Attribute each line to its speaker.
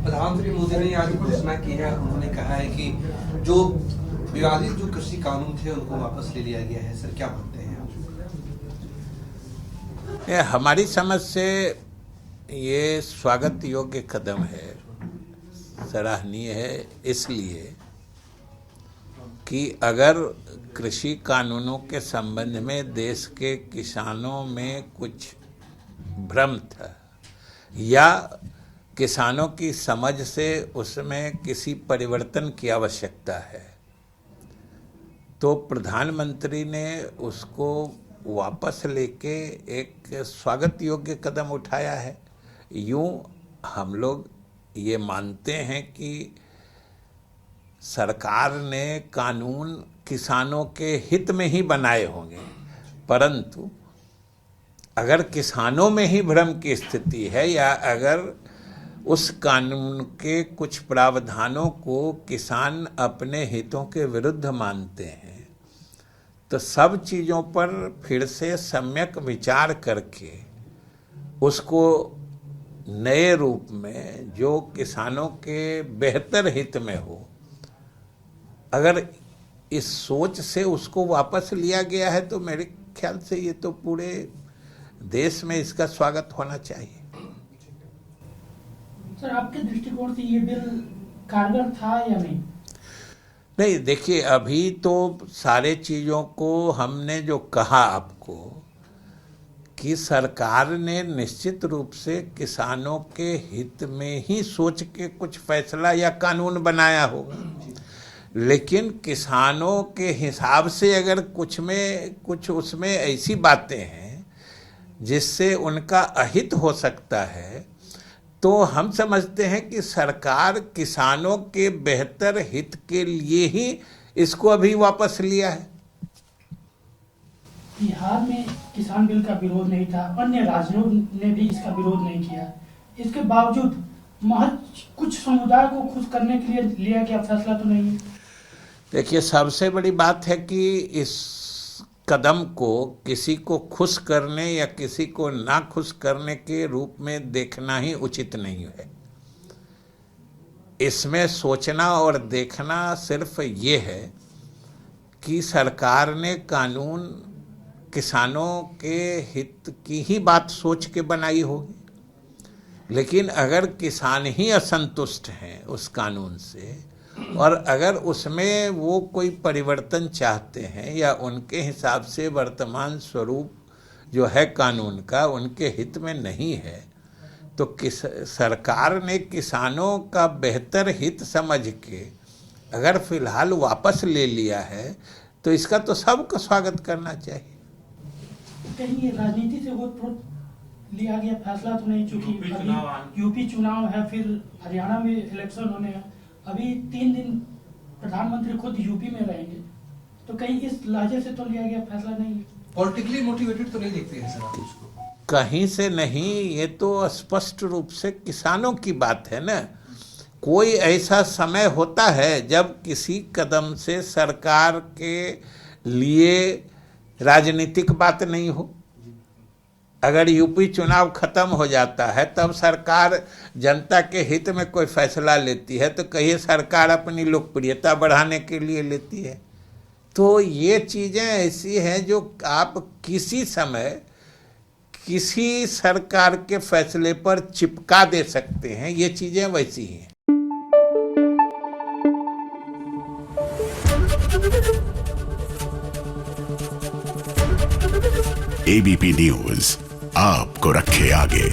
Speaker 1: प्रधानमंत्री मोदी ने आज घोषणा की है, उन्होंने कहा है कि जो विवादित जो कृषि कानून थे उनको वापस ले लिया गया है। सर क्या मानते हैं आप?
Speaker 2: हमारी समझ से ये स्वागत योग्य कदम है, सराहनीय है, इसलिए कि अगर कृषि कानूनों के संबंध में देश के किसानों में कुछ भ्रम था या किसानों की समझ से उसमें किसी परिवर्तन की आवश्यकता है, तो प्रधानमंत्री ने उसको वापस लेके एक स्वागत योग्य कदम उठाया है। यूं हम लोग ये मानते हैं कि सरकार ने कानून किसानों के हित में ही बनाए होंगे, परंतु अगर किसानों में ही भ्रम की स्थिति है या अगर उस कानून के कुछ प्रावधानों को किसान अपने हितों के विरुद्ध मानते हैं, तो सब चीज़ों पर फिर से सम्यक विचार करके उसको नए रूप में जो किसानों के बेहतर हित में हो, अगर इस सोच से उसको वापस लिया गया है तो मेरे ख्याल से ये तो पूरे देश में इसका स्वागत होना चाहिए।
Speaker 3: सर, आपके दृष्टिकोण से ये बिल कारगर था या नहीं?
Speaker 2: नहीं, देखिए, अभी तो सारे चीज़ों को हमने जो कहा आपको कि सरकार ने निश्चित रूप से किसानों के हित में ही सोच के कुछ फैसला या कानून बनाया होगा, लेकिन किसानों के हिसाब से अगर कुछ उसमें ऐसी बातें हैं जिससे उनका अहित हो सकता है, तो हम समझते हैं कि सरकार किसानों के बेहतर हित के लिए ही इसको अभी वापस लिया है।
Speaker 3: बिहार में किसान बिल का विरोध नहीं था, अन्य राज्यों ने भी इसका विरोध नहीं किया, इसके बावजूद महज कुछ समुदाय को खुश करने के लिए लिया गया फैसला तो नहीं है।
Speaker 2: देखिए, सबसे बड़ी बात है कि इस कदम को किसी को खुश करने या किसी को ना खुश करने के रूप में देखना ही उचित नहीं है। इसमें सोचना और देखना सिर्फ ये है कि सरकार ने कानून किसानों के हित की ही बात सोच के बनाई होगी, लेकिन अगर किसान ही असंतुष्ट हैं उस कानून से और अगर उसमें वो कोई परिवर्तन चाहते हैं या उनके हिसाब से वर्तमान स्वरूप जो है कानून का उनके हित में नहीं है, तो सरकार ने किसानों का बेहतर हित समझ के अगर फिलहाल वापस ले लिया है तो इसका तो सबको स्वागत करना चाहिए।
Speaker 3: कहीं राजनीति से ओतप्रोत लिया गया फैसला तो नहीं, चूंकि यूपी चुनाव है, फिर हरियाणा में इलेक्शन होने हैं, अभी 3 दिन प्रधानमंत्री खुद यूपी में रहेंगे, तो कहीं इस लहजे से तो लिया गया फैसला नहीं है?
Speaker 1: पॉलिटिकली मोटिवेटेड तो नहीं देखते हैं सर आप उसको?
Speaker 2: कहीं से नहीं, ये तो स्पष्ट रूप से किसानों की बात है ना। कोई ऐसा समय होता है जब किसी कदम से सरकार के लिए राजनीतिक बात नहीं हो। अगर यूपी चुनाव खत्म हो जाता है तब सरकार जनता के हित में कोई फैसला लेती है तो कहिए सरकार अपनी लोकप्रियता बढ़ाने के लिए लेती है। तो ये चीज़ें ऐसी हैं जो आप किसी समय किसी सरकार के फैसले पर चिपका दे सकते हैं, ये चीज़ें वैसी हैं।
Speaker 4: एबीपी न्यूज आपको रखे आगे।